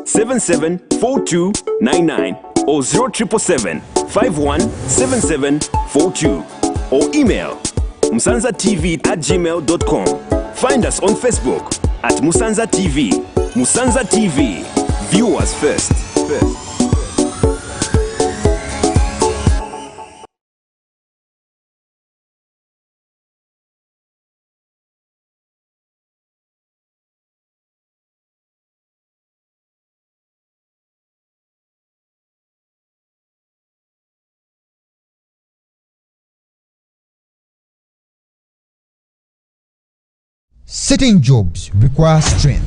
774299 or 0777517742 or email musanzatv@gmail.com. Find us on Facebook at Musanza TV. Musanza TV, viewers first. Certain jobs require strength.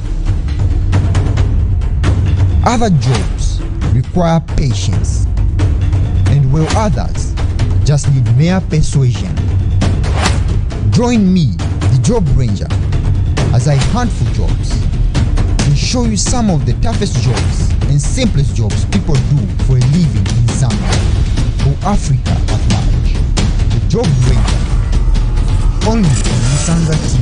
Other jobs require patience. And while others just need mere persuasion. Join me, the Job Ranger, as I hunt for jobs and show you some of the toughest jobs and simplest jobs people do for a living in Zambia or Africa at large. The Job Ranger, only on Musanza TV.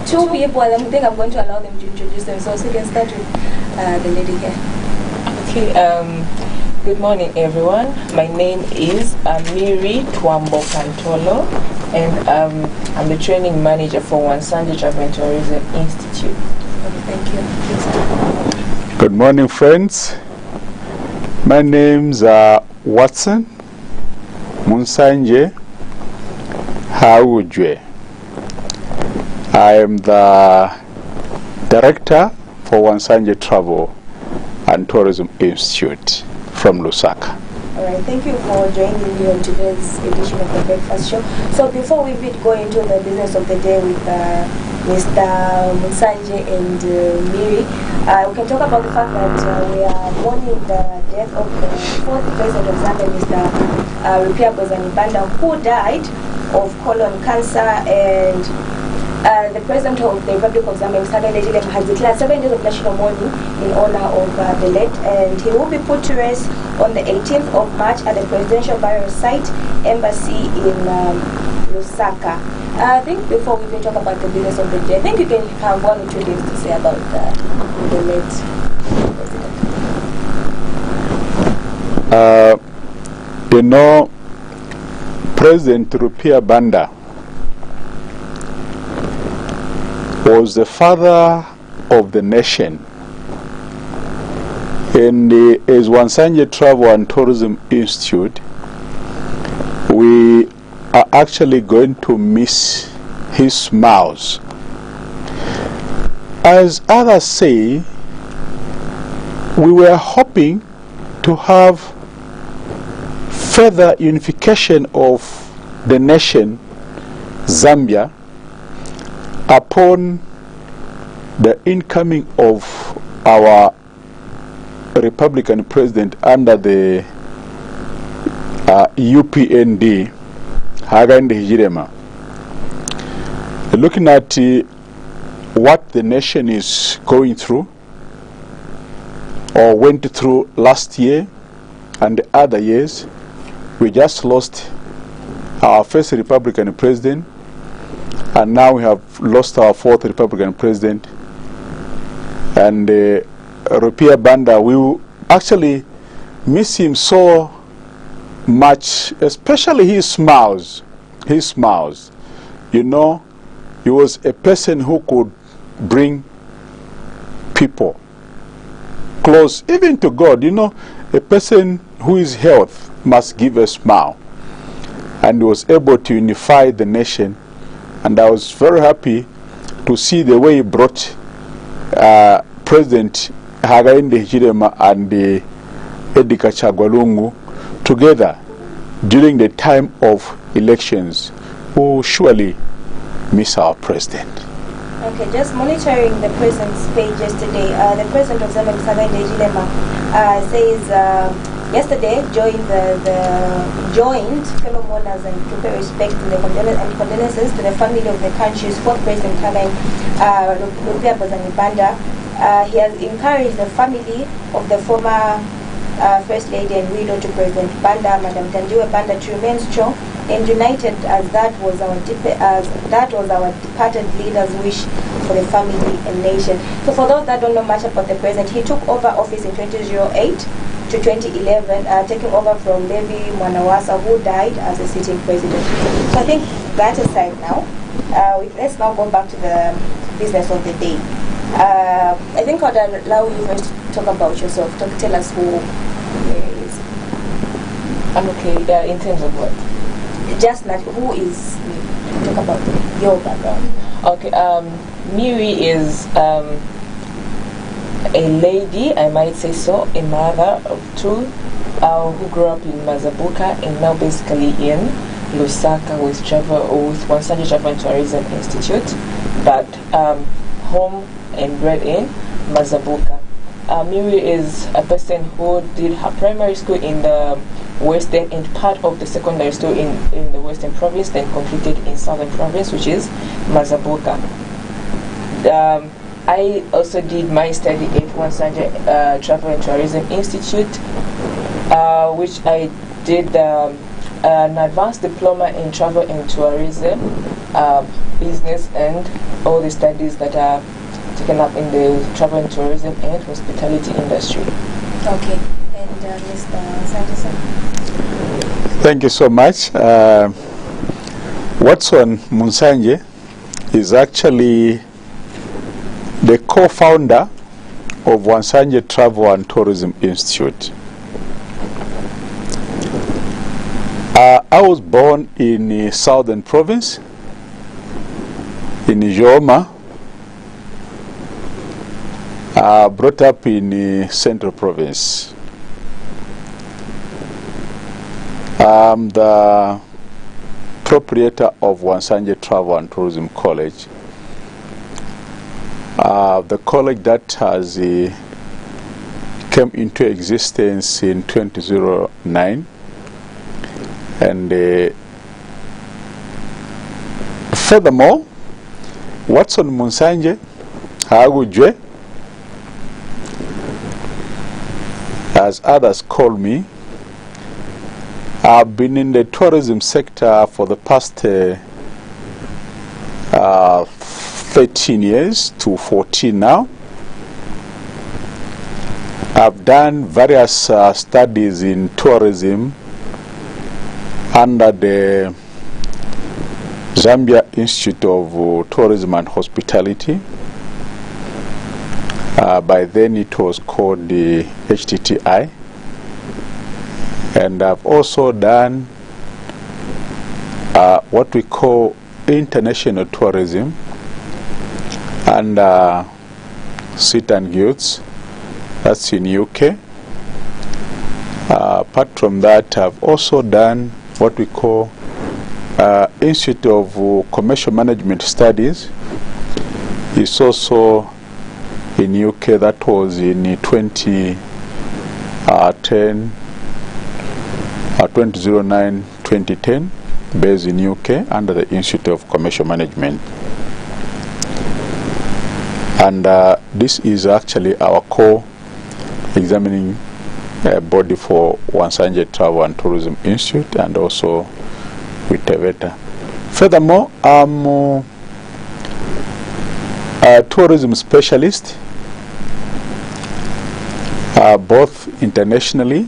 Two people, I think I'm going to allow them to introduce themselves. So you can start with the lady here. Okay, good morning everyone. My name is Miri Twambo Cantolo, and I'm the training manager for Untitled Chapter Tourism Institute. Okay, thank you. Please. Good morning friends. My name's Watson Munsanje Haujwe. I am the director for Wansanje Travel and Tourism Institute from Lusaka. All right, thank you for joining me on today's edition of the Breakfast Show. So before we go into the business of the day with Mr. Musanza and Miri, we can talk about the fact that we are mourning the death of the fourth president of Zambia, Mr. Rupia Bozanibanda, who died of colon cancer, and the President of the Republic of Zambia, Mr. Legilim, has declared 7 days of national mourning in honor of the late, and he will be put to rest on the 18th of March at the Presidential Burial Site Embassy in Lusaka. I think before we even talk about the business of the day, I think you can have 1 or 2 things to say about the late president. You know, President Rupia Banda was the father of the nation. And as Wansanje Travel and Tourism Institute, we are actually going to miss his smiles. As others say, we were hoping to have further unification of the nation, Zambia, upon the incoming of our Republican president under the UPND, Hakainde Hichilema. Looking at what the nation is going through or went through last year and the other years. We just lost our first Republican president, and now we have lost our fourth Republican president. And Rupia Banda, we will actually miss him so much, especially his smiles. His smiles. You know, he was a person who could bring people close, even to God. You know, a person who is health must give a smile. And he was able to unify the nation. And I was very happy to see the way he brought President Hakainde Hichilema and Edgar Chagwalungu together during the time of elections. We will surely miss our president. Okay, just monitoring the president's page yesterday. The president of Zambia, Hakainde Hichilema, says yesterday joined fellow mourners and to pay respect to the condolences to the family of the country's fourth president, Rupia Banda. He has encouraged the family of the former First Lady and widow to President Banda, Madam Tandiwe Banda, to remain strong and united, as that was our departed leader's wish for the family and nation. So for those that don't know much about the president, he took over office in 2008 to 2011, taking over from Levi Mwanawasa, who died as a sitting president. So I think that aside now, let's now go back to the business of the day. I think I'd allow you first to talk about yourself. Tell us who is. I'm okay. In terms of what? Just like who is. Talk about your background. Okay. Miri is a lady, I might say so, a mother of two, who grew up in Mazabuka and now basically in Lusaka with Wansanje Travel and Tourism Institute, but home and bred in Mazabuka. Miri is a person who did her primary school in the western and part of the secondary school in the western province, then completed in southern province, which is Mazabuka. I also did my study at Wansanje Travel and Tourism Institute, which I did an advanced diploma in travel and tourism, business, and all the studies that are taken up in the travel and tourism and hospitality industry. Okay, and Mr. Sanderson. Thank you so much. Watson Munsanje is actually the co-founder of Wansanje Travel and Tourism Institute. I was born in Southern Province, in Ijoma. Brought up in Central Province. I'm the proprietor of Wansanje Travel and Tourism College. The college that has came into existence in 2009, and furthermore, Watson Munsanje Hagujwe, as others call me, I've been in the tourism sector for the past 13 years to 14 now. I've done various studies in tourism under the Zambia Institute of Tourism and Hospitality. By then it was called the HTTI. And I've also done what we call international tourism and Sit and Guilds. That's in UK. Apart from that, I've also done what we call Institute of Commercial Management Studies. It's also in UK. That was in 2009, 2010, based in UK under the Institute of Commercial Management. And this is actually our core examining body for Wansanje Travel and Tourism Institute, and also with Teveta. Furthermore, I'm a tourism specialist, both internationally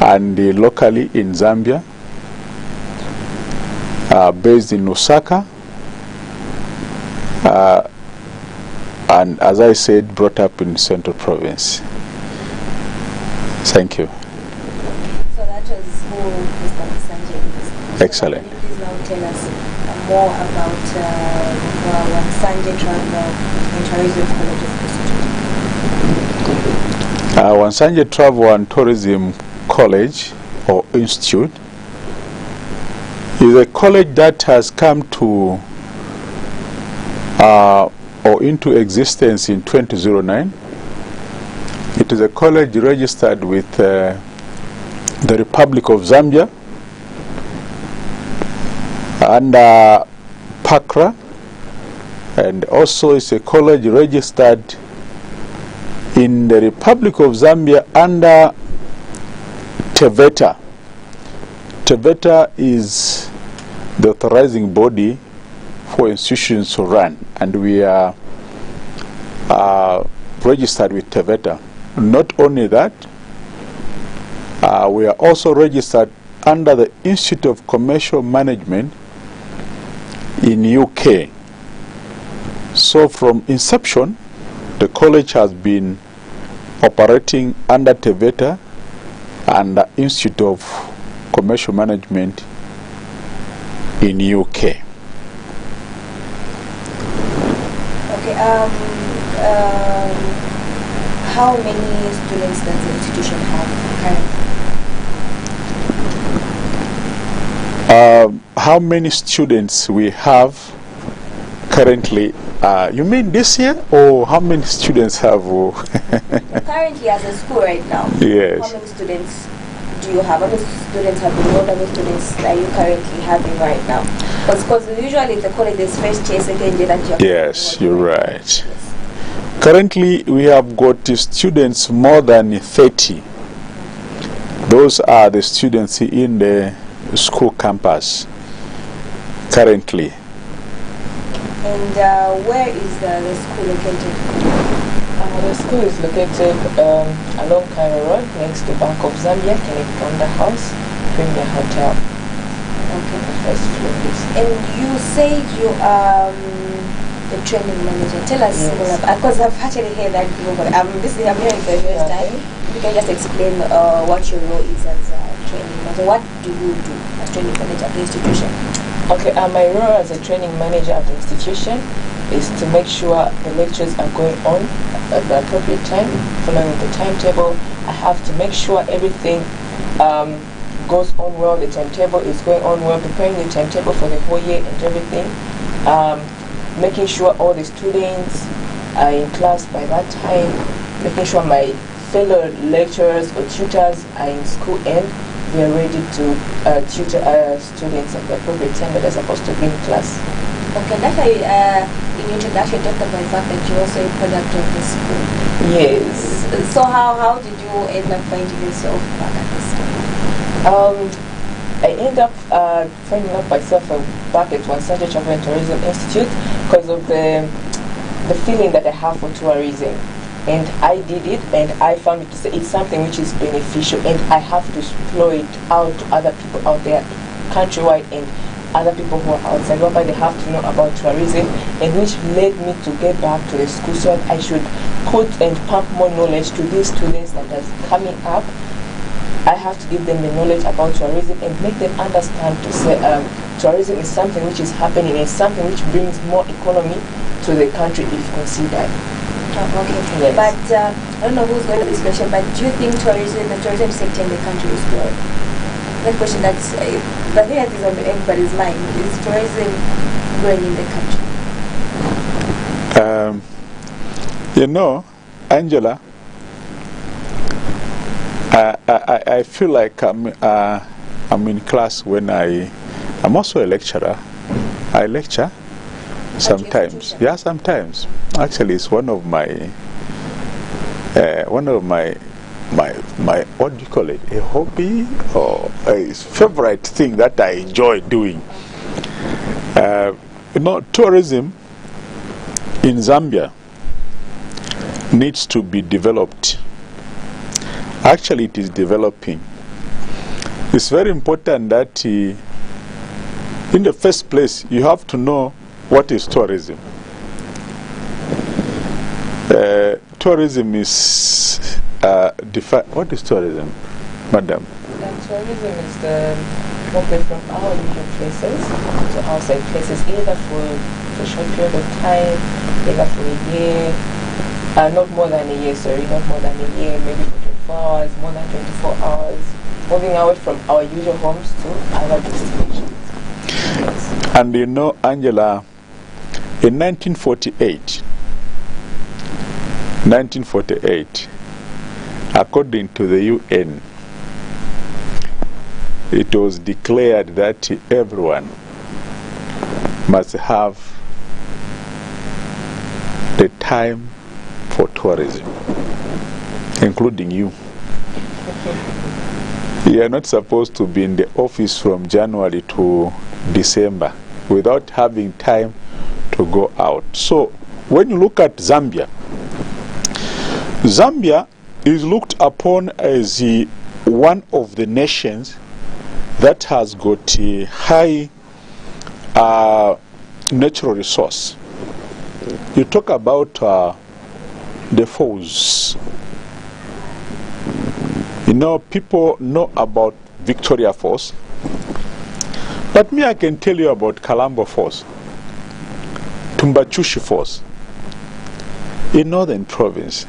and locally in Zambia, based in Lusaka, and as I said, brought up in Central Province. Thank you. So that was who Mr. Musanza is. Excellent. So can you please now tell us more about Musanza Travel and Tourism College of Institute? Wansanje Travel and Tourism College or Institute is a college that has come to or into existence in 2009. It is a college registered with the Republic of Zambia under PACRA, and also it's a college registered in the Republic of Zambia under Teveta. Teveta is the authorizing body for institutions to run, and we are registered with Teveta. Not only that, we are also registered under the Institute of Commercial Management in UK. So from inception, the college has been operating under Teveta and the Institute of Commercial Management in UK. Okay. How many students does the institution have currently? How many students we have currently? You mean this year, or how many students have? Currently, as a school right now, Yes. how many students do you have? How many students have been enrolled? How many students are you currently having right now? Because usually the college is first year, second year that you have. Yes, you're right. Currently, we have got students more than 30. Those are the students in the school campus currently. And where is the school located? The school is located along Cairo Road, next to Bank of Zambia, Connect House, Premier Hotel. Okay. First floor, yes. And you said you are the training manager. Tell us more about, because I've actually heard that before, but I'm hearing for the first time. You can just explain what your role is as a training manager. What do you do as training manager at the institution? Okay, my role as a training manager at the institution is to make sure the lectures are going on at the appropriate time, following the timetable. I have to make sure everything goes on well, the timetable is going on well, preparing the timetable for the whole year and everything. Making sure all the students are in class by that time, making sure my fellow lecturers or tutors are in school and we are ready to tutor students at the appropriate time that they're supposed to be in class. Okay, that's why in your introduction talked about the fact that you're also a product of the school. Yes. So how did you end up finding yourself back at the school? I ended up finding out myself back at Wansanje Travel and Tourism Institute because of the feeling that I have for tourism. And I did it, and I found it's something which is beneficial, and I have to explore it out to other people out there, countrywide, and other people who are outside, whereby they have to know about tourism, and which led me to get back to the school so that I should put and pump more knowledge to these students that are coming up. I have to give them the knowledge about tourism and make them understand to say tourism is something which is happening and something which brings more economy to the country if considered. Oh, okay. Yes. But I don't know who's going to this question, but do you think the tourism sector in the country is growing? That question that's I think that is on everybody's mind. Is tourism growing in the country? You know, Angela, I feel like I'm in class when I'm also a lecturer. I lecture sometimes. Yeah, sometimes. Actually, it's one of my what do you call it, a hobby or a favorite thing that I enjoy doing. Tourism in Zambia needs to be developed. Actually, it is developing. It's very important that in the first place you have to know what is tourism. Tourism is what is tourism, madam? Tourism is the movement from our usual places to outside places, either for a short period of time, either for a year, not more than a year, not more than a year, maybe for 24 hours, more than 24 hours, moving out from our usual homes to other destinations. Yes. And you know, Angela, in 1948, according to the UN, it was declared that everyone must have the time for tourism, including you. You are not supposed to be in the office from January to December without having time to go out. So when you look at Zambia, Zambia is looked upon as one of the nations that has got a high natural resource. You talk about the falls. You know, people know about Victoria Falls, but me, I can tell you about Kalambo Falls, Tumbachushi Falls, in northern province.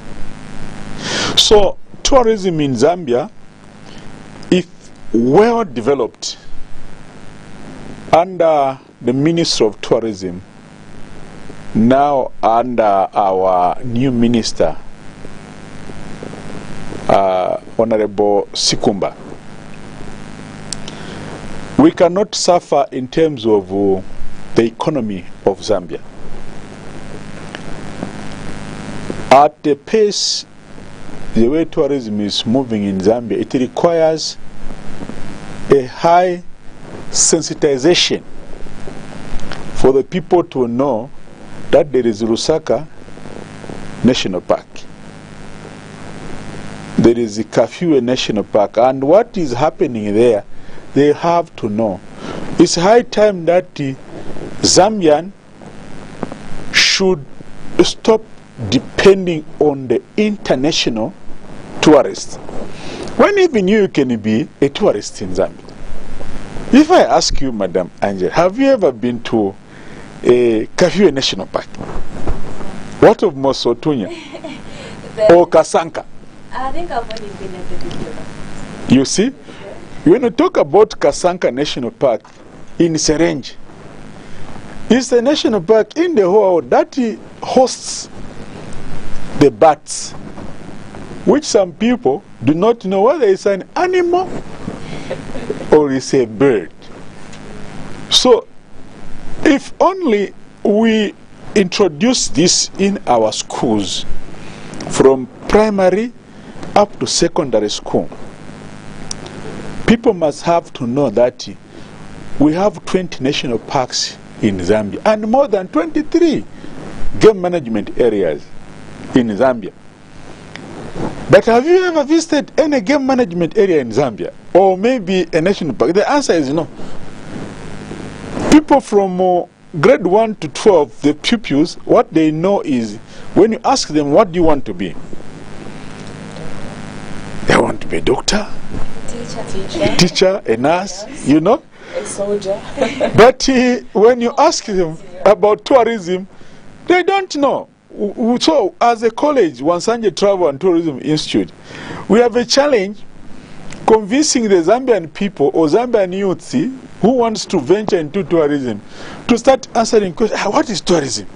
So tourism in Zambia, if well developed under the Ministry of Tourism, now under our new minister, Honorable Sikumba, we cannot suffer in terms of the economy of Zambia. At the pace, the way tourism is moving in Zambia, it requires a high sensitization for the people to know that there is Lusaka National Park. There is the Kafue National Park, and what is happening there, they have to know. It's high time that the Zambian should stop depending on the international tourists. When even you can be a tourist in Zambia. If I ask you, Madam Angel, have you ever been to a Kafue National Park? What of Mosotunya? Or Kasanka? I think I've only been at the video. You see? When you talk about Kasanka National Park in Serenji, it's a national park in the whole world that hosts the bats, which some people do not know whether it's an animal or it's a bird. So, if only we introduce this in our schools from primary up to secondary school, people must have to know that we have 20 national parks in Zambia and more than 23 game management areas in Zambia. But have you ever visited any game management area in Zambia? Or maybe a national park? The answer is no. People from grade 1 to 12, the pupils, what they know is, when you ask them, what do you want to be? They want to be a doctor, teacher, a nurse, yes, you know? A soldier. But when you ask them about tourism, they don't know. So, as a college, Wansanje Travel and Tourism Institute, we have a challenge convincing the Zambian people or Zambian youth who wants to venture into tourism to start answering questions. What is tourism?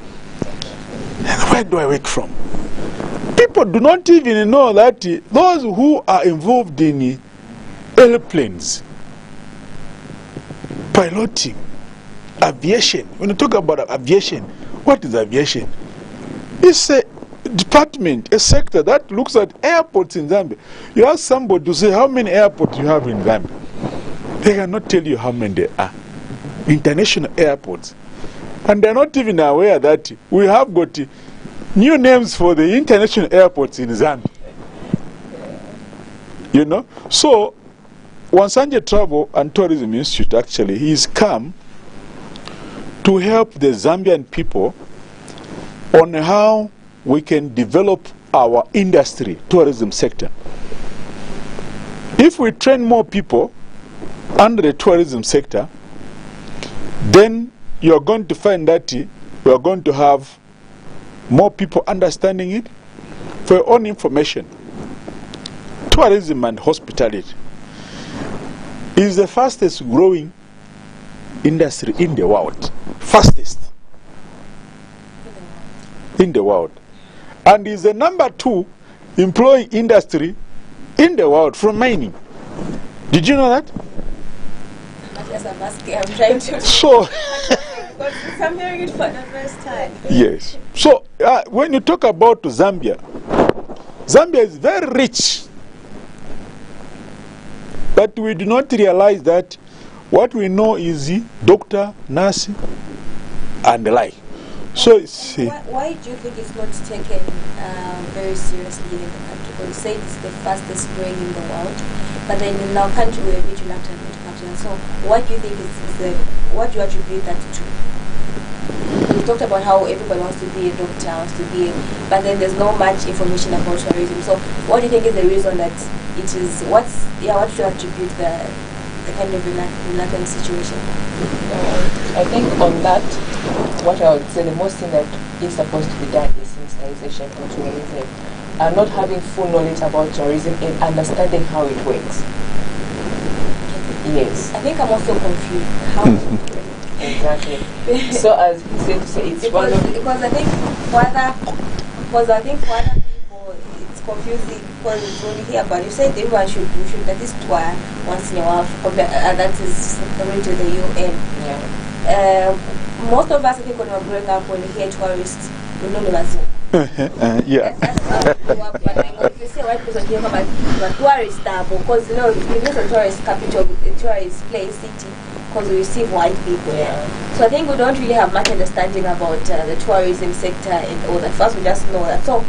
And where do I work from? People do not even know that those who are involved in airplanes, piloting, aviation. When you talk about aviation, what is aviation? It's department, a sector that looks at airports in Zambia. You ask somebody to say how many airports you have in Zambia. They cannot tell you how many there are. International airports. And they're not even aware that we have got new names for the international airports in Zambia. You know? So, Wansanje Travel and Tourism Institute actually is come to help the Zambian people on how we can develop our industry, tourism sector. If we train more people under the tourism sector, then you're going to find that we are going to have more people understanding it. For your own information, tourism and hospitality is the fastest growing industry in the world. Fastest in the world. And is the number 2 employing industry in the world from mining. Did you know that? Yes, I'm asking. I'm trying to. So, I'm hearing it for the first time. yes. So, when you talk about Zambia, Zambia is very rich. But we do not realize that what we know is doctor, nurse, and the like. So, it's, why do you think it's not taken very seriously in the country? Because you say it's the fastest growing in the world, but then in our country we're a bit reluctant to partner. So, what do you think what do you attribute that to? We talked about how everybody wants to be a doctor, but then there's not much information about tourism. So, what do you think is the reason that it is? What do you attribute the kind of reluctant situation? I think on that, what I would say the most thing that is supposed to be done is sensitization on tourism. Not having full knowledge about tourism and understanding how it works. Yes. I think I'm also confused. How exactly. So as he said, it's because I think for other people it's confusing because it's only here, but you said everyone should at least tour once in a while. That is according to the UN. Yeah. Most of us, I think, when we're growing up, when we hear tourists, we know them as yeah. that's how we grew up. But if you say white person here, but tourist because you know it is a tourist capital, a tourist place, city, because we receive white people. Yeah. So I think we don't really have much understanding about the tourism sector and all that. First, we just know that. So,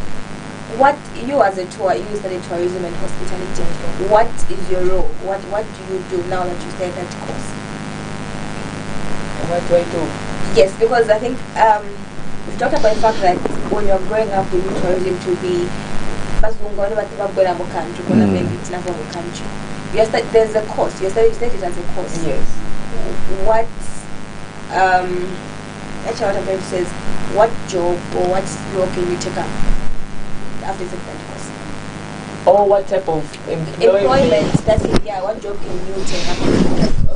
what you as a you study tourism and hospitality. What is your role? What do you do now that you study that course? What do I do? Yes, because I think we've talked about the fact that when you're growing up, we need tourism to be country. There's a course. You studied it as a course. Yes. What actually what I'm going to say is what job or what role can you take up after you take that course? Or what type of employment? That's it. Yeah. What job can you take up?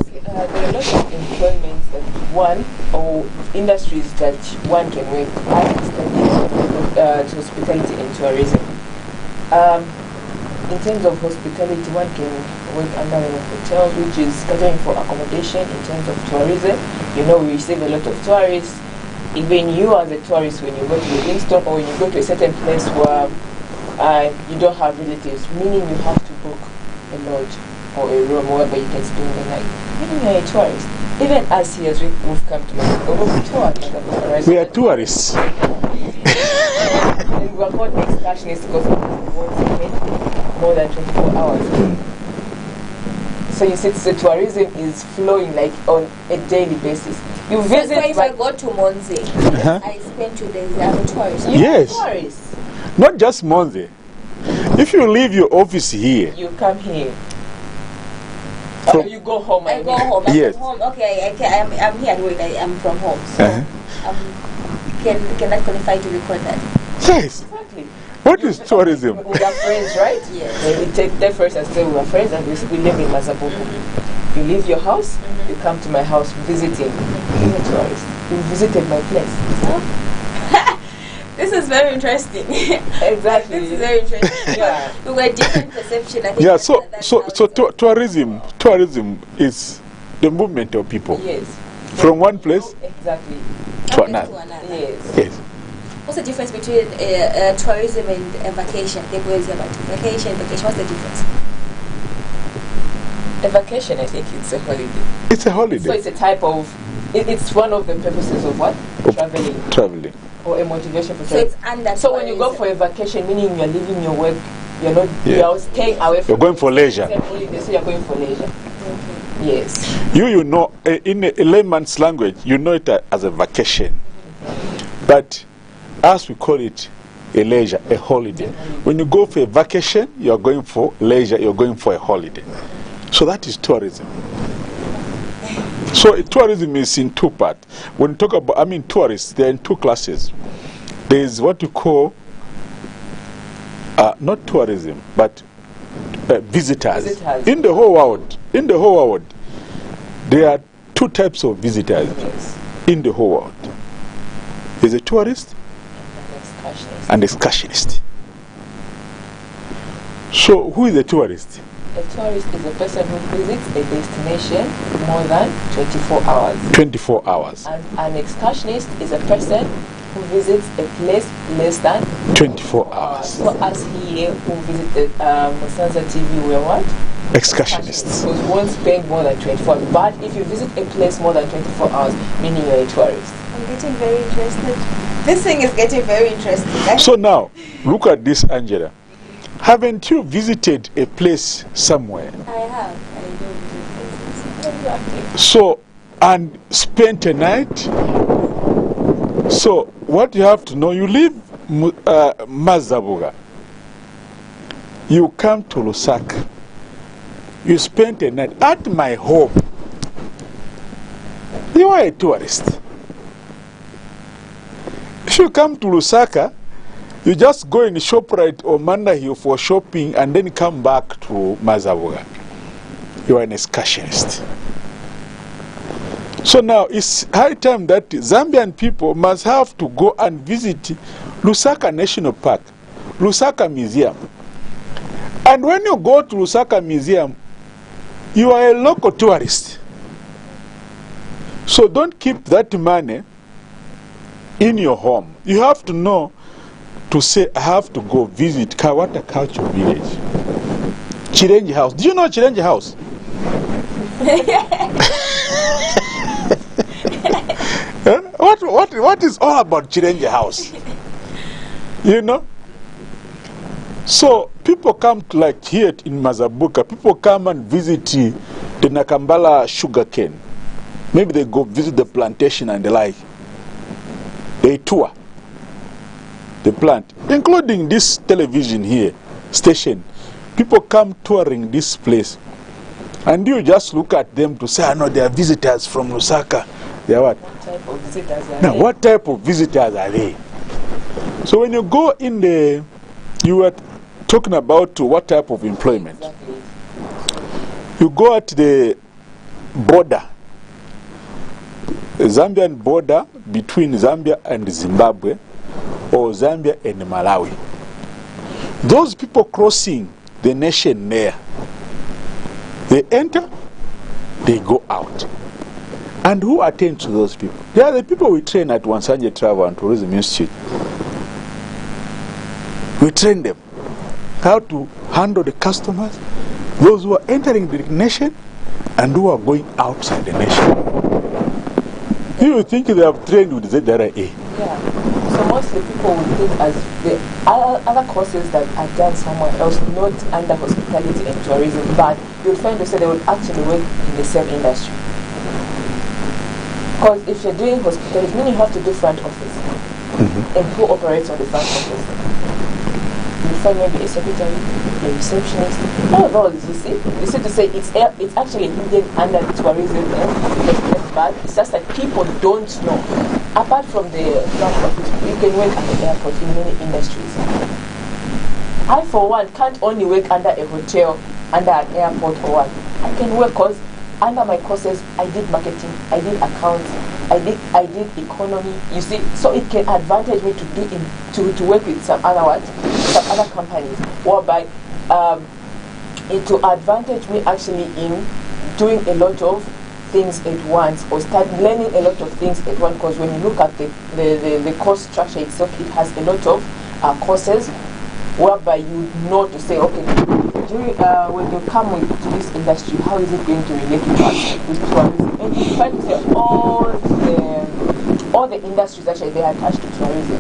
Okay. There are a lot of employments that one or industries that one can work. I studied hospitality and tourism. In terms of hospitality, one can work under hotels, which is catering for accommodation. In terms of tourism, you know, we receive a lot of tourists. Even you as a tourist, when you go to Livingstone or when you go to a certain place where you don't have relatives, meaning you have to book a lodge or a room wherever you can spend the night. Meaning you're a tourist. Even us here, we've come to Madagascar. We are tourists. And we are called excursionists because we won't spend more than 24 hours. So you see, the tourism is flowing like on a daily basis. You visit. So if I go to Monze, I spend 2 days there as a tourist. Yes. Tourist. Not just Monze. If you leave your office here, You come here. From- You go home. I go home. I'm Yes. from home. Okay, I'm here at work. I'm from home. So can that qualify to record that? yes. Exactly. What is tourism? We are friends, right? Yes. And we take their first and say we are friends and we live in Mazabuku. You leave your house, you come to my house visiting. You're a tourist. You visited my place. This is very interesting. Exactly. This is very interesting. Yeah. We were different perception. I think Yeah. that's how it's Tourism is the movement of people Yes. from one place Exactly. to another. Yes. Yes. What's the difference between tourism and a vacation? People always hear about vacation. What's the difference? A vacation, I think it's a holiday. It's a holiday. So it's a type of, it's one of the purposes of what? Traveling. Traveling. Or a motivation for So traveling. it's under. So when you go for a vacation, meaning you're leaving your work, you're not, you're staying away from. You're going for leisure. Holiday, so you're going for leisure. Okay. Yes. You know, in a layman's language, you know it as a vacation. But as we call it, a leisure, a holiday. When you go for a vacation, you're going for leisure, you're going for a holiday. So that is tourism. So tourism is in two parts. When you talk about, tourists, they're in two classes. There is what you call, not tourism, but visitors. In the whole world, there are two types of visitors in the whole world. There's a tourist and excursionist. So who is a tourist? A tourist is a person who visits a destination more than 24 hours. 24 hours. And an excursionist is a person who visits a place less than 24 hours. So as here who visited Musanza TV, we're what? Excursionists. So you won't spend more than 24 hours. But if you visit a place more than 24 hours, meaning you're a tourist. I'm getting very interested. This thing is getting very interesting. So now, look at this, Angela. Haven't you visited a place somewhere? I have. I do visit places. So, and spent a night? So, what you have to know, you leave Mazabuga. You come to Lusaka. You spent a night at my home. You are a tourist. If you come to Lusaka, you just go in ShopRite or Mandahill for shopping and then come back to Mazabuga. You are an excursionist. So now it's high time that Zambian people must have to go and visit Lusaka National Park, Lusaka Museum. And when you go to Lusaka Museum, you are a local tourist. So don't keep that money in your home. You have to know to say, I have to go visit Kawata Culture Village. Chirenji House. Do you know Chirenji House? What is all about Chirenji House? You know? So people come to, like here in Mazabuka, people come and visit the Nakambala sugarcane. Maybe they go visit the plantation and the like. They tour the plant, including this television here, station. People come touring this place. And you just look at them to say, I know they are visitors from Lusaka. They are what? What type of visitors are Now, they? what type of visitors are they? So when you go in the, you were talking about what type of employment. Exactly. You go at the border, the Zambian border between Zambia and Zimbabwe, or Zambia and Malawi. Those people crossing the nation there, they enter, they go out. And who attends to those people? They are the people we train at Wansanje Travel and Tourism Institute. We train them how to handle the customers, those who are entering the nation and who are going outside the nation. You think they have trained with ZRA? Yeah. So mostly people would think as the other courses that are done somewhere else, not under hospitality and tourism, but you'll find that they will actually work in the same industry. Because if you're doing hospitality, then you have to do front office. And who operates on the front office? You find maybe a secretary, a receptionist, all those, you see. You see to say it's actually hidden under the tourism, but it's just that people don't know. Apart from the front office, you can work at the airport in many industries. I, for one, can't only work under a hotel, under an airport or what. I can work because under my courses, I did marketing, I did accounts, I did economy. You see, so it can advantage me to work with some other companies, whereby it will advantage me actually in doing a lot of things at once or start learning a lot of things at once, because when you look at the course structure itself, it has a lot of courses whereby you know to say, okay, when you come to this industry, how is it going to relate with tourism? And you try to say all the industries actually they are attached to tourism.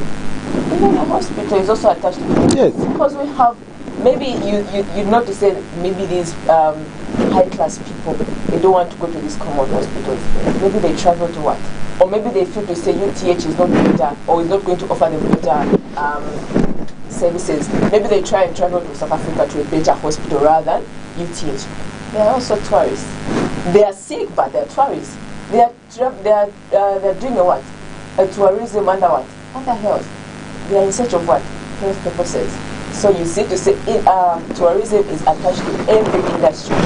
Even a hospital is also attached to tourism. Yes. Because we have, maybe you know to say maybe these high class people, they don't want to go to these common hospitals. Maybe they travel to what? Or maybe they feel to say UTH is not better or is not going to offer them better services. Maybe they try and travel to South Africa to a better hospital rather than UTH. They are also tourists. They are sick, but they are tourists. They are doing a what? A tourism under what? Under health. They are in search of what? Health purposes. So you see to say tourism is attached to every industry.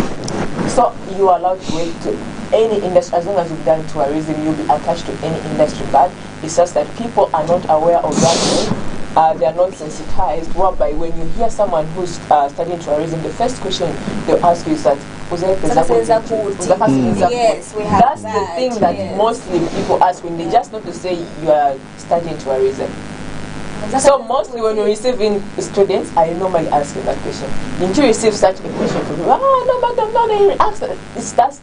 So you are allowed to work to any industry. As long as you've done tourism, you'll be attached to any industry. But it's just that people are not aware of that. They are not sensitized, whereby when you hear someone who's studying tourism, the first question they'll ask you is that, yes, we have that's the thing that mostly people ask when they just know to say you are studying tourism. So mostly when you're receiving students, I normally ask them that question. Didn't you receive such a question from people? Oh no, madam, no, they ask that. That's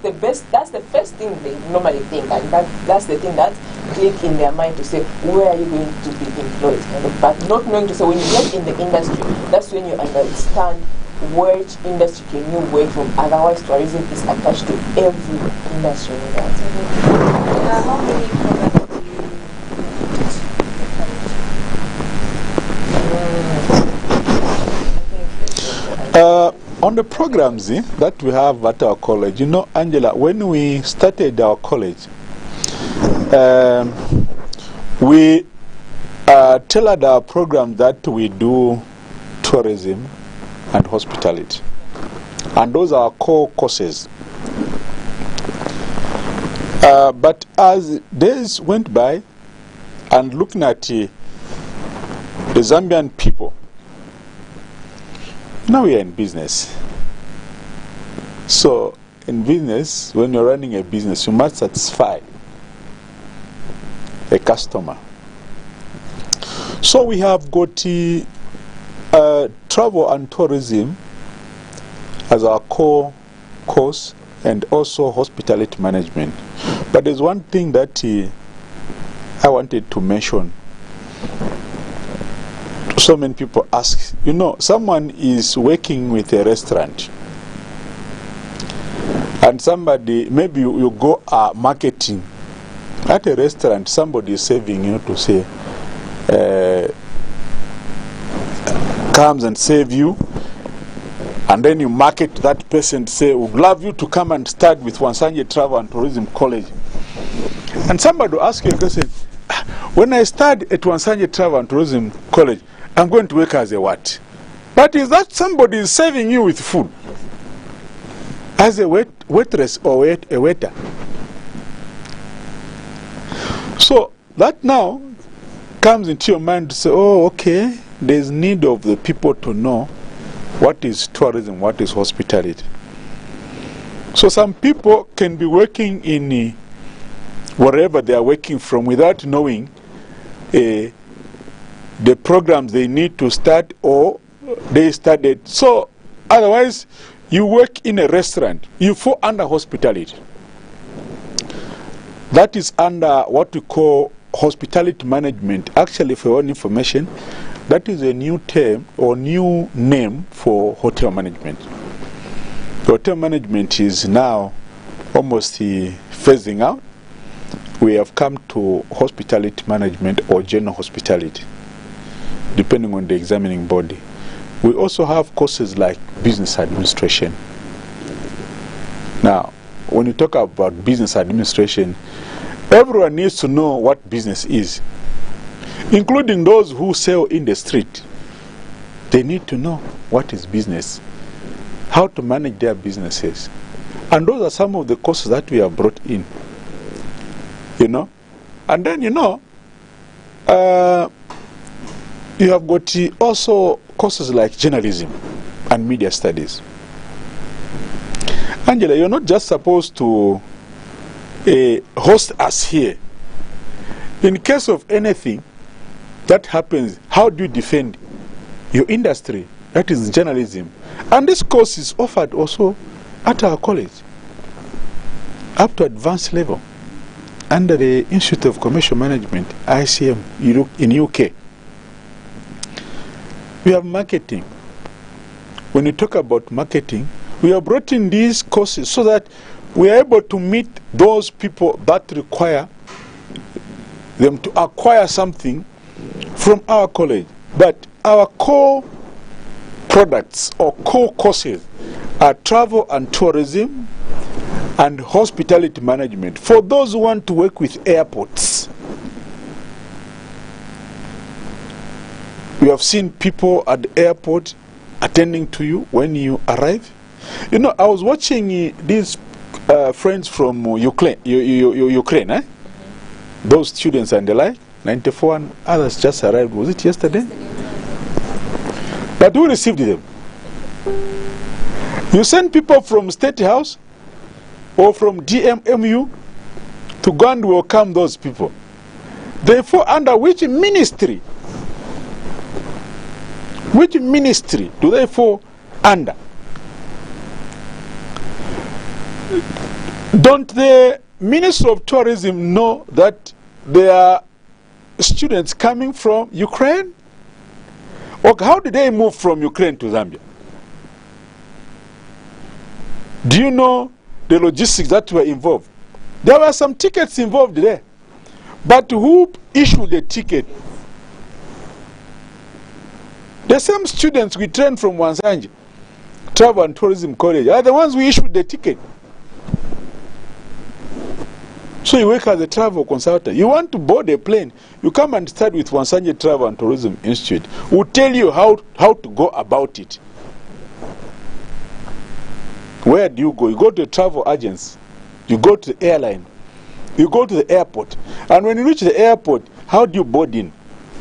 the first thing they normally think, and that's the thing that click in their mind to say, where are you going to be employed? But not knowing to say, when you get in the industry, that's when you understand which industry can you work from. Otherwise, tourism is attached to every industry. How many programs do you on the programs that we have at our college, you know, Angela, when we started our college, we tailored our program that we do tourism and hospitality, and those are our core courses. But as days went by, and looking at the Zambian people, now we are in business. So in business, when you're running a business, you must satisfy a customer. So we have got travel and tourism as our core course, and also hospitality management. But there's one thing that I wanted to mention. So many people ask, you know, someone is working with a restaurant, and somebody, maybe you go marketing at a restaurant, somebody is saving you to say, comes and save you, and then you market that person, say, we'd love you to come and start with Wansanje Travel and Tourism College. And somebody will ask you a question, when I start at Wansanje Travel and Tourism College, I'm going to work as a what? But is that somebody is serving you with food? As a waitress or a waiter? So that now comes into your mind to say, oh, okay, there's need of the people to know what is tourism, what is hospitality. So some people can be working in wherever they are working from without knowing the programs they need to start or they started. So otherwise, you work in a restaurant, you fall under hospitality. That is under what we call hospitality management. Actually, for your information, that is a new term or new name for hotel management. Hotel management is now almost phasing out. We have come to hospitality management or general hospitality, depending on the examining body. We also have courses like business administration. Now, when you talk about business administration, everyone needs to know what business is, including those who sell in the street. They need to know what is business, how to manage their businesses. And those are some of the courses that we have brought in. You know? And then, you know, you have got also courses like journalism and media studies. Angela, you're not just supposed to host us here. In case of anything that happens, how do you defend your industry? That is journalism. And this course is offered also at our college, up to advanced level, under the Institute of Commercial Management, ICM, in UK. We have marketing. When you talk about marketing, we have brought in these courses so that we are able to meet those people that require them to acquire something from our college. But our core products or core courses are travel and tourism and hospitality management for those who want to work with airports. We have seen people at the airport attending to you when you arrive. You know, I was watching these friends from Ukraine, eh? Those students and the like, 94 and others just arrived. Was it yesterday? But who received them? You send people from State House or from DMMU to go and welcome those people. Therefore, under which ministry? Which ministry do they fall under? Don't the Minister of Tourism know that there are students coming from Ukraine? Or how did they move from Ukraine to Zambia? Do you know the logistics that were involved? There were some tickets involved there. But who issued the ticket? The same students we trained from Musanza Travel and Tourism College are the ones who issued the ticket. So you work as a travel consultant. You want to board a plane, you come and start with Musanza Travel and Tourism Institute. We'll tell you how to go about it. Where do you go? You go to a travel agency. You go to the airline. You go to the airport. And when you reach the airport, how do you board in?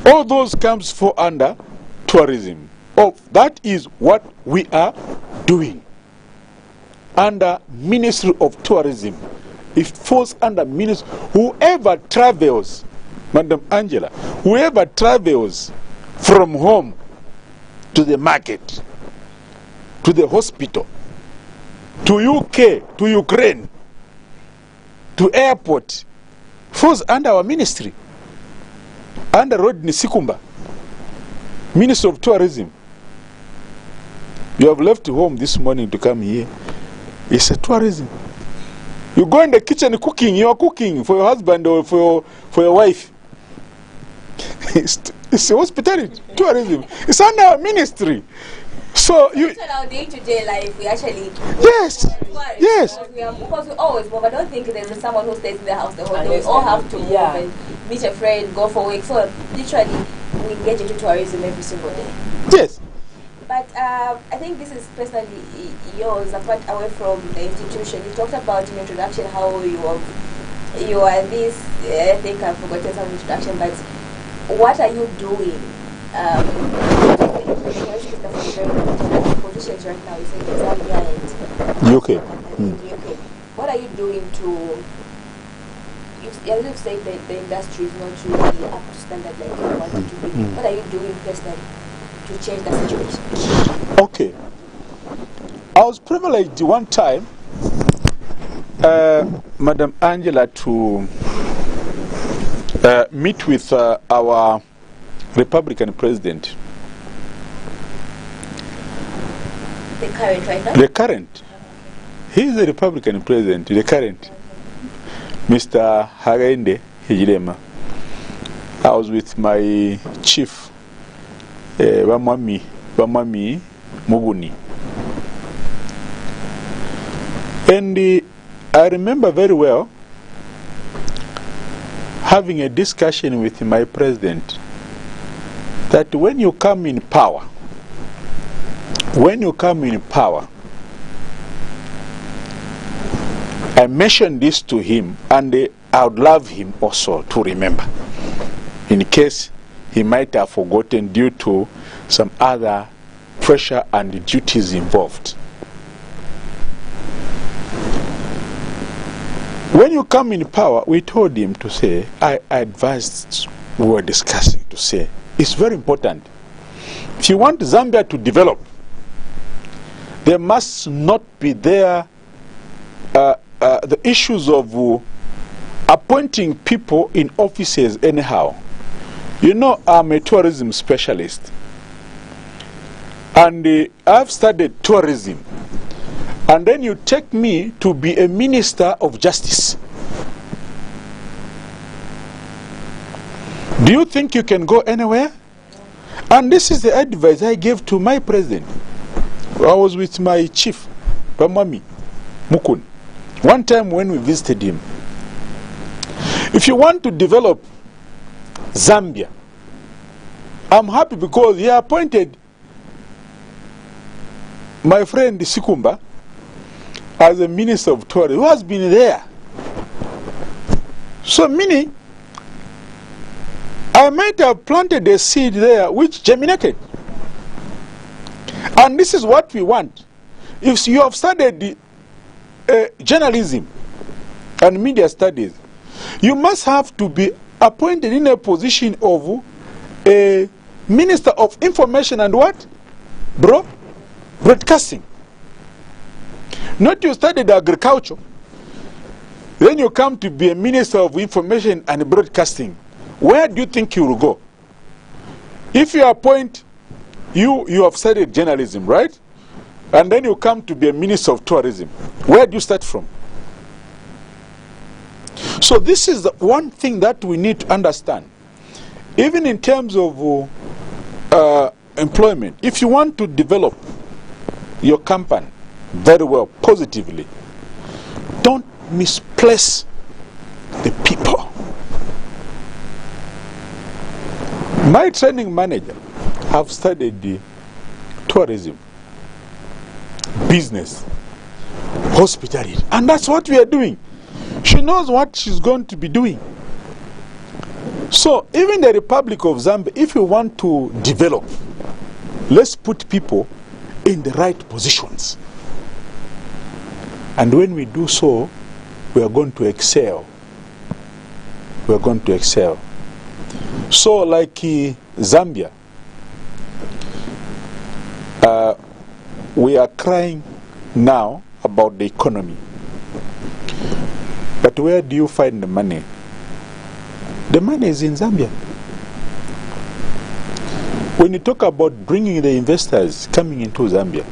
All those comes for under tourism. Oh, that is what we are doing. Under Ministry of Tourism. It falls under ministry. Whoever travels, Madam Angela, whoever travels from home to the market, to the hospital, to UK, to Ukraine, to airport, falls under our ministry. Under Rodney Sikumba, Minister of Tourism. You have left home this morning to come here. It's a tourism. You go in the kitchen cooking, you are cooking for your husband or for your wife. It's hospitality, tourism. It's under our ministry. So you. In our day-to-day life, we actually. Yes. Yes. Because we always move. I don't think there's someone who stays in the house the whole day. We all have to move and meet a friend, go for work. So literally, we engage into tourism every single day. Yes. But I think this is personally yours, apart away from the institution. You talked about in introduction how you are this. I think I've forgotten some introduction, but what are you doing? Positions right now is in Zambia and UK. UK. What are you doing to? As you've said, the industry is not really up to standard like you want it to be. What are you doing personally to change the situation? Okay. I was privileged one time, Madam Angela, to meet with our Republican president. The current right now? The current. He is the Republican president, the current. Mr. Hagainde Hijirema. I was with my chief, Bamwami Muguni. And I remember very well having a discussion with my president that when you come in power, I mentioned this to him, and I would love him also to remember, in case he might have forgotten due to some other pressure and duties involved. When you come in power, we told him to say, I advised, we were discussing to say, it's very important. If you want Zambia to develop, there must not be there the issues of appointing people in offices anyhow. You know, I'm a tourism specialist, and I've studied tourism, and then you take me to be a minister of justice. Do you think you can go anywhere? And this is the advice I gave to my president. I was with my chief, Pamami Mukun, one time when we visited him. If you want to develop Zambia, I'm happy because he appointed my friend Sikumba as a minister of tourism, who has been there. So meaning, I might have planted a seed there which germinated. And this is what we want. If you have studied journalism and media studies, you must have to be appointed in a position of a minister of information and what? Broadcasting. Not you studied agriculture, then you come to be a minister of information and broadcasting. Where do you think you will go? If you appoint, you have studied journalism, right? And then you come to be a minister of tourism. Where do you start from? So this is the one thing that we need to understand. Even in terms of employment, if you want to develop your company very well, positively, don't misplace the people. My training manager have studied the tourism, business, hospitality, and that's what we are doing. She knows what she's going to be doing. So even the Republic of Zambia, if you want to develop, let's put people in the right positions. And when we do so, we are going to excel. We are going to excel. So like Zambia, we are crying now about the economy. But where do you find the money? The money is in Zambia. When you talk about bringing the investors coming into Zambia,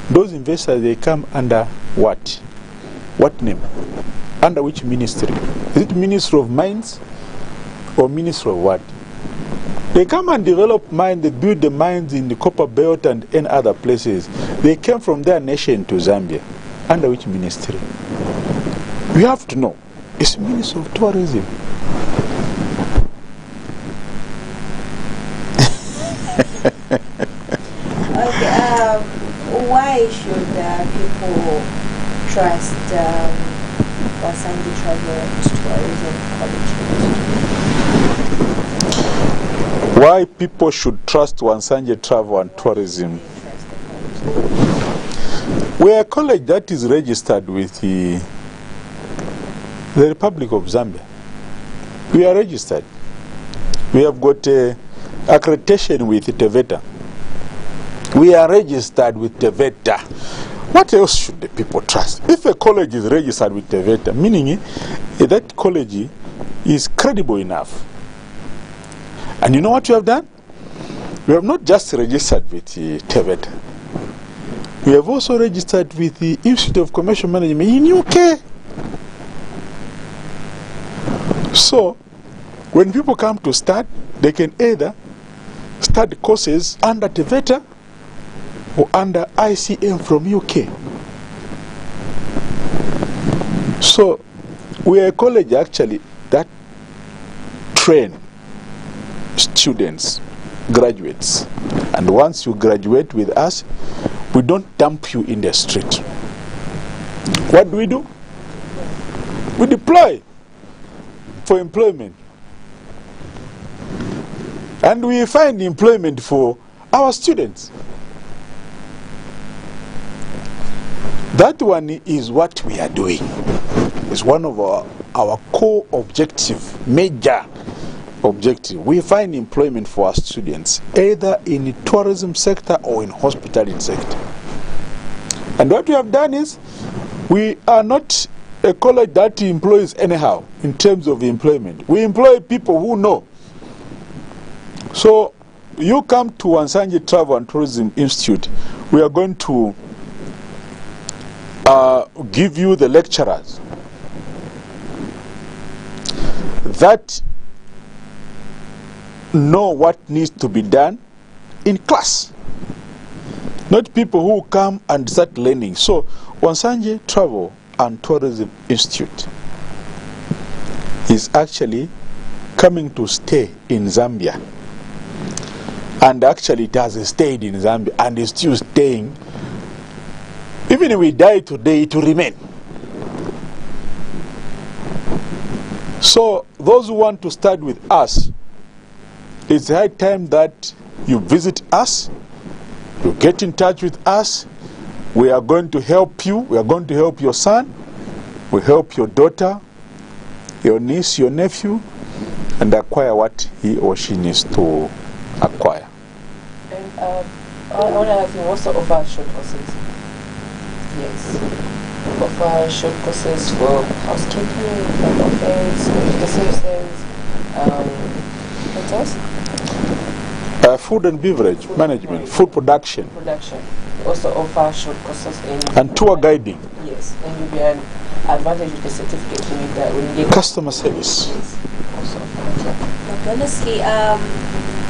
those investors, they come under what? What name? Under which ministry? Is it Ministry of Mines or Ministry of what? They come and develop mines, they build the mines in the Copper Belt and in other places. They came from their nation to Zambia. Under which ministry? We have to know. It's Ministry of Tourism. Okay, why should people trust Wasanji Travel and Tourism College? Why people should trust Wansanje Travel and Tourism? We are a college that is registered with the Republic of Zambia. We are registered. We have got accreditation with TVETA. We are registered with TVETA. What else should the people trust? If a college is registered with TVETA, meaning that college is credible enough. And you know what we have done? We have not just registered with TVETA. We have also registered with the Institute of Commercial Management in UK. So, when people come to start, they can either start courses under TVETA or under ICM from UK. So, we are a college actually that train students, graduates. And once you graduate with us, we don't dump you in the street. What do? We deploy for employment. And we find employment for our students. That one is what we are doing. It's one of our core objective, major objective. We find employment for our students either in the tourism sector or in hospitality sector. And what we have done is, we are not a college that employs anyhow in terms of employment. We employ people who know. So you come to Wansanje Travel and Tourism Institute, we are going to give you the lecturers that know what needs to be done in class, not people who come and start learning. So Wansanje Travel and Tourism Institute is actually coming to stay in Zambia, and actually it has stayed in Zambia and is still staying. Even if we die today, it will remain. So those who want to study with us, it's high time that you visit us, you get in touch with us. We are going to help you. We are going to help your son. We help your daughter, your niece, your nephew, and acquire what he or she needs to acquire. And I want to ask you, what sort of short courses? Yes. We offer short courses for housekeeping, front office, computer services, what else? Food and beverage management, food production. Production. We also offer short courses in... And tour guiding. Yes, and you'll be an advantage with the certificate when you get... Customer service. Yes. Also, okay. But honestly,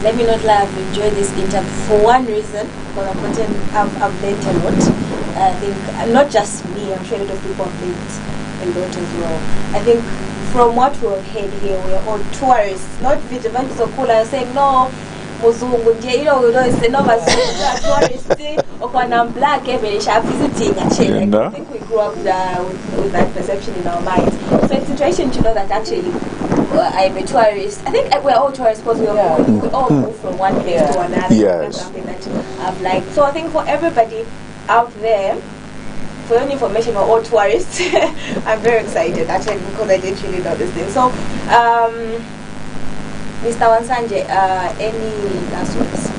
let me not lie, I've enjoyed this interview for one reason, because I've learned a lot. I think, not just me, I'm sure a lot of people have learned a lot as well. I think from what we have heard here, we are all tourists, not visitors. So cool, I'm saying, no, Muzungu, you know, it's the numbers, tourists, or when I'm black, everybody should visiting, actually. I think we grew up with that perception in our minds. So it's interesting to know that actually, I'm a tourist. I think we're all tourists because we all move from one place to another. Yes. That's something that I've liked. So I think for everybody out there, for your information, we're all tourists. I'm very excited actually because I didn't really know this thing. So, Mr. Wansanje, any last words?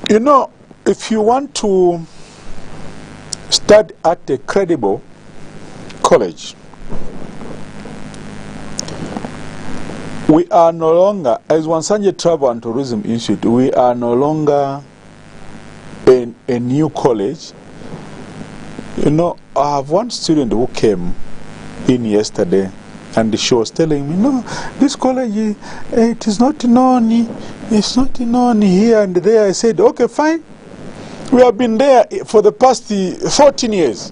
You know, if you want to study at a credible college, we are no longer, as Wansanje Travel and Tourism Institute, we are no longer a new college. You know, I have one student who came in yesterday, and she was telling me, no, this college, it is not known, it's not known here and there. I said, okay, fine. We have been there for the past 14 years.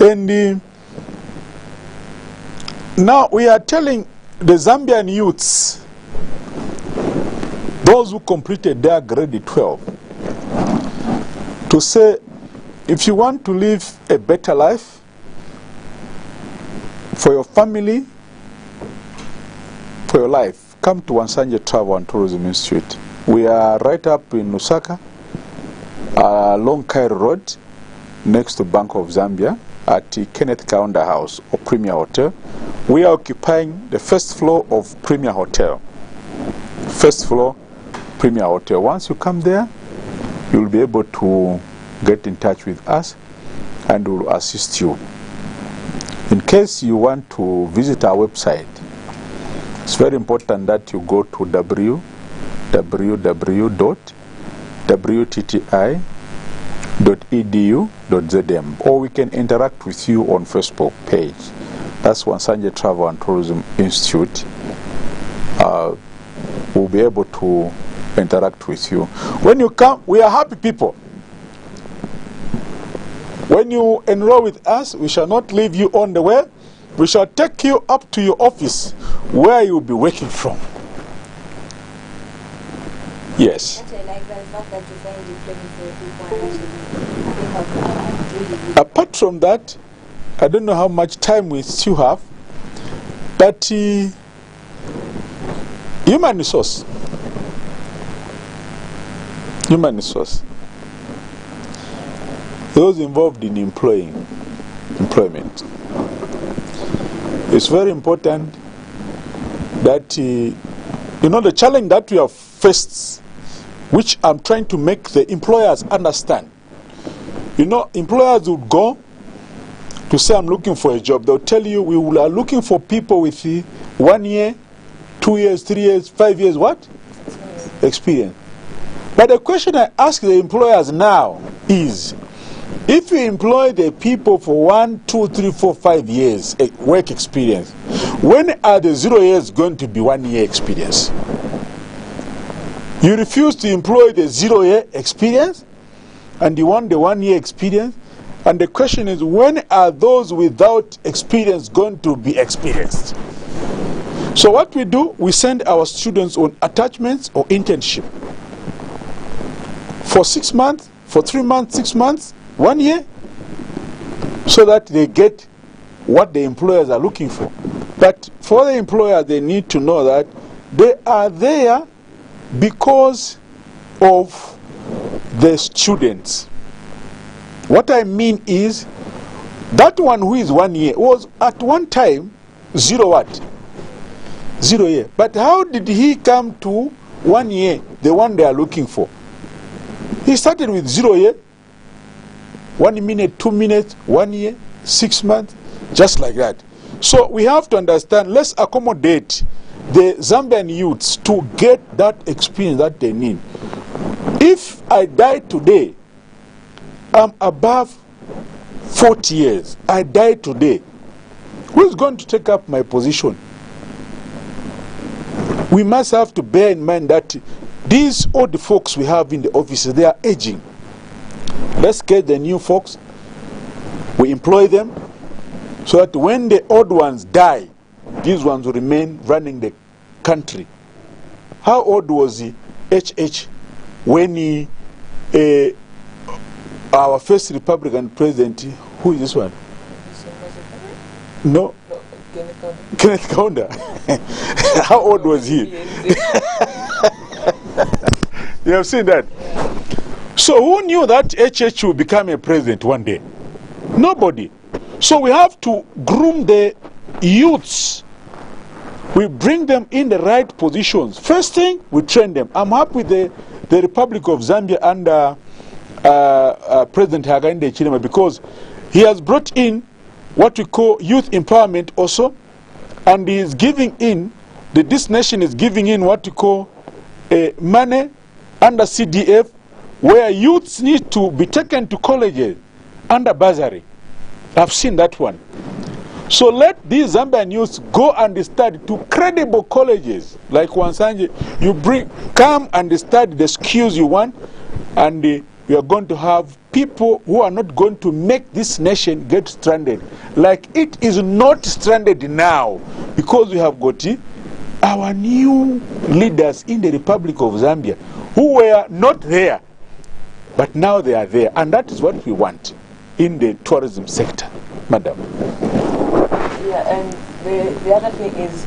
And now we are telling the Zambian youths, those who completed their grade 12, to say, if you want to live a better life for your family, for your life, come to Wansanje Travel and Tourism Institute. We are right up in Lusaka, along Cairo Road, next to Bank of Zambia, at the Kenneth Kaunda House or Premier Hotel. We are occupying the first floor of Premier Hotel. First floor, Premier Hotel. Once you come there, you will be able to get in touch with us and we will assist you. In case you want to visit our website, it's very important that you go to www.wtti.edu.zm, or we can interact with you on Facebook page. That's Wansanje Travel and Tourism Institute. We'll be able to interact with you. When you come, we are happy people. When you enroll with us, we shall not leave you on the way. We shall take you up to your office where you will be working from. Yes. Actually, I like that fact that you find employment for people. Apart from that, I don't know how much time we still have, but human resource. those involved in employment. It's very important that, the challenge that we have faced, which I'm trying to make the employers understand. Employers would go to say, I'm looking for a job. They'll tell you, we are looking for people with 1 year, 2 years, 3 years, 5 years, what? Experience. But the question I ask the employers now is, if you employ the people for 1, 2, 3, 4, 5 years work experience, when are the 0 years going to be 1 year experience? You refuse to employ the 0 year experience, and you want the 1 year experience. And the question is, when are those without experience going to be experienced? So what we do, we send our students on attachments or internship for 6 months, for 3 months, 6 months, 1 year, so that they get what the employers are looking for. But for the employer, they need to know that they are there because of the students. What I mean is, that one who is 1 year was at one time 0 what? 0 year. But how did he come to 1 year, the one they are looking for? He started with 0 year, 1 minute, 2 minutes, 1 year, 6 months, just like that. So we have to understand, let's accommodate the Zambian youths to get that experience that they need. If I die today, I'm above 40 years. I die today. Who is going to take up my position? We must have to bear in mind that these old folks we have in the offices, they are aging. Let's get the new folks. We employ them so that when the old ones die, these ones will remain running the country. How old was he, HH, when our first Republican president, who is this one? No. Kenneth Kaunda. How old was he? You have seen that? So who knew that HH would become a president one day? Nobody. So we have to groom the youths. We bring them in the right positions. First thing, we train them. I'm happy with the Republic of Zambia under President Hakainde Hichilema, because he has brought in what we call youth empowerment also, and he is giving in, this nation is giving in what we call money under CDF, where youths need to be taken to colleges under bursary. I've seen that one. So let these Zambian youths go and study to credible colleges like Wansanje. You come and study the skills you want, and we are going to have people who are not going to make this nation get stranded. Like it is not stranded now, because we have got our new leaders in the Republic of Zambia who were not there, but now they are there, and that is what we want in the tourism sector, madam. Yeah, and the other thing is,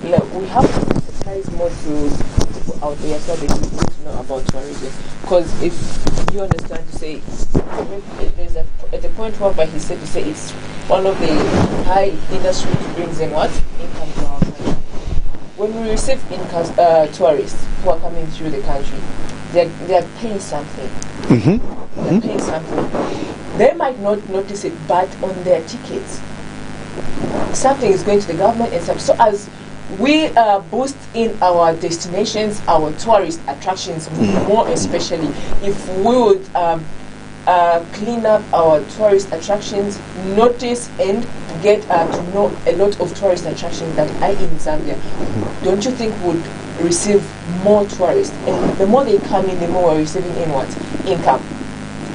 we have to emphasize more to people out there so they need to know about tourism. Because if you understand to say, there's at the point where he said to say it's one of the high industry which brings in what? Income to our country. When we receive tourists who are coming through the country, they are paying something. Mm-hmm. They're paying something. They might not notice it, but on their tickets, something is going to the government and stuff. So as we boost in our destinations, our tourist attractions, more especially, if we would clean up our tourist attractions, notice and get to know a lot of tourist attractions that are in Zambia, don't you think would receive more tourists? And the more they come in, the more we're receiving in what? Income.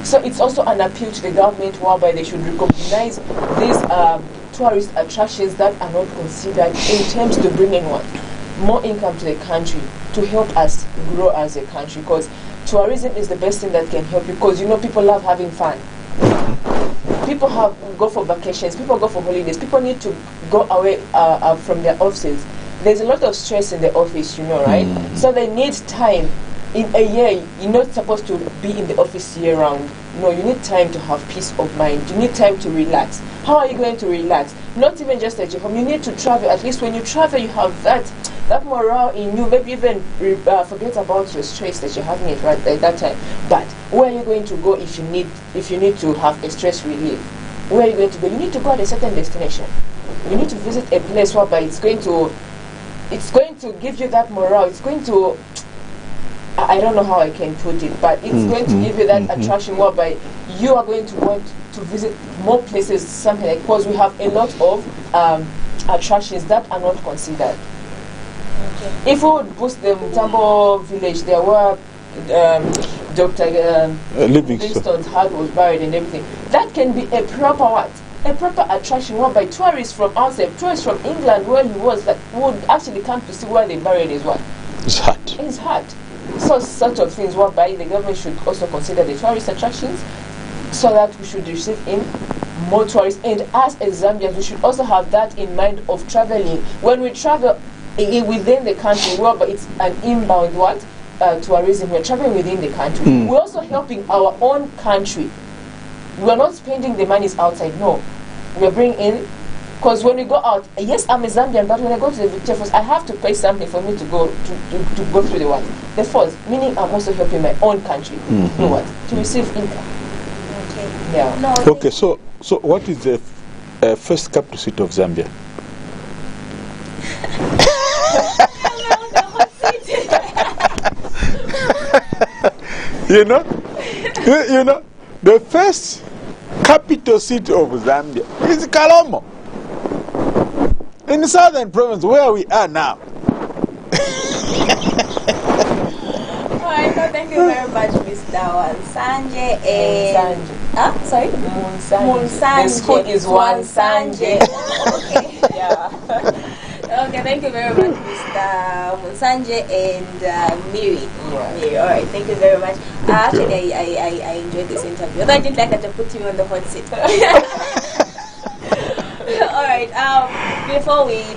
So it's also an appeal to the government whereby they should recognize these tourist attractions that are not considered in terms to bring in what? More income to the country, to help us grow as a country. Because tourism is the best thing that can help you, because people love having fun. People go for vacations, people go for holidays, people need to go away from their offices. There's a lot of stress in the office, right? So they need time in a year, you're not supposed to be in the office year round. No, you need time to have peace of mind. You need time to relax. How are you going to relax? Not even just at your home. You need to travel. At least when you travel, you have that morale in you. Maybe even forget about your stress that you're having it right at that time. But where are you going to go if you need to have a stress relief? Where are you going to go? You need to go at a certain destination. You need to visit a place whereby it's going to give you that morale. It's going to, I don't know how I can put it, but it's going to give you that attraction whereby you are going to want to visit more places, something like, because we have a lot of attractions that are not considered. Okay. If we would boost the Mutambo village, there were Dr. Livingstone's heart was buried and everything. That can be a proper what? A proper attraction whereby tourists from outside, tourists from England where he was, that would actually come to see where they buried his what? His heart. His heart. So such of things whereby the government should also consider the tourist attractions so that we should receive in more tourists. And as Zambians, we should also have that in mind of traveling. When we travel within the country, whereby it's an inbound what? Tourism, we're traveling within the country. We're also helping our own country. We're not spending the monies outside, no. We're bringing in, because when we go out, yes, I'm a Zambian, but when I go to the Victoria Falls, I have to pay something for me to go through the falls, meaning I'm also helping my own country, to receive income. Okay. Yeah. No, okay, so what is the first capital city of Zambia? You know, the first capital city of Zambia is Kalomo, in the southern province where we are now. Alright, so thank you very much, Mr. Wansanje. Sorry? Munsanje. The school is Wansanje. Okay. Yeah. Okay, thank you very much, Mr. Munsanje and Miri. Yeah. Alright, thank you very much. Actually, I enjoyed this interview. Although I didn't like that to put you on the hot seat. Alright,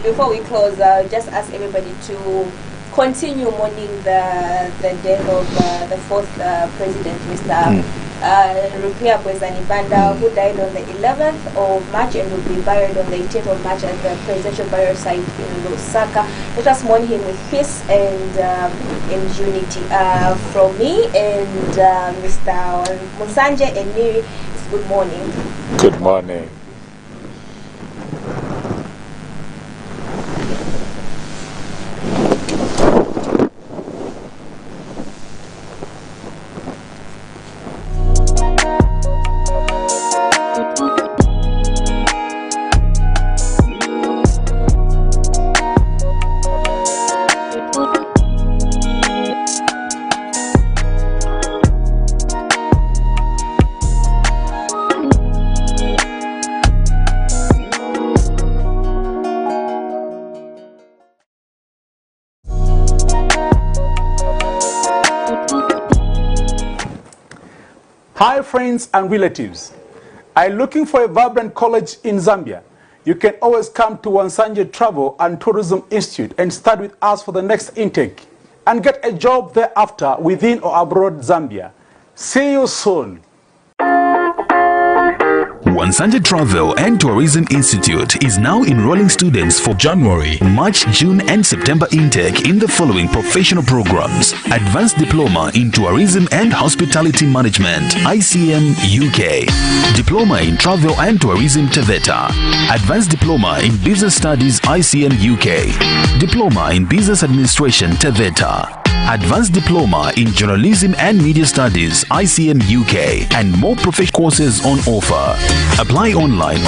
before we close, just ask everybody to continue mourning the death of the fourth president, Mr. Rukia Bwezani-Banda, who died on the 11th of March and will be buried on the 18th of March at the presidential burial site in Lusaka. Let us mourn him with peace and unity. From me and Mr. Munsanje and Miri, good morning. Good morning. Hi friends and relatives. Are you looking for a vibrant college in Zambia? You can always come to Wansanje Travel and Tourism Institute and study with us for the next intake and get a job thereafter within or abroad Zambia. See you soon. Wansanje Travel and Tourism Institute is now enrolling students for January, March, June and September intake in the following professional programs: Advanced Diploma in Tourism and Hospitality Management, ICM UK; Diploma in Travel and Tourism, TVETA; Advanced Diploma in Business Studies, ICM UK; Diploma in Business Administration, TVETA; Advanced Diploma in Journalism and Media Studies, ICM UK, and more professional courses on offer. Apply online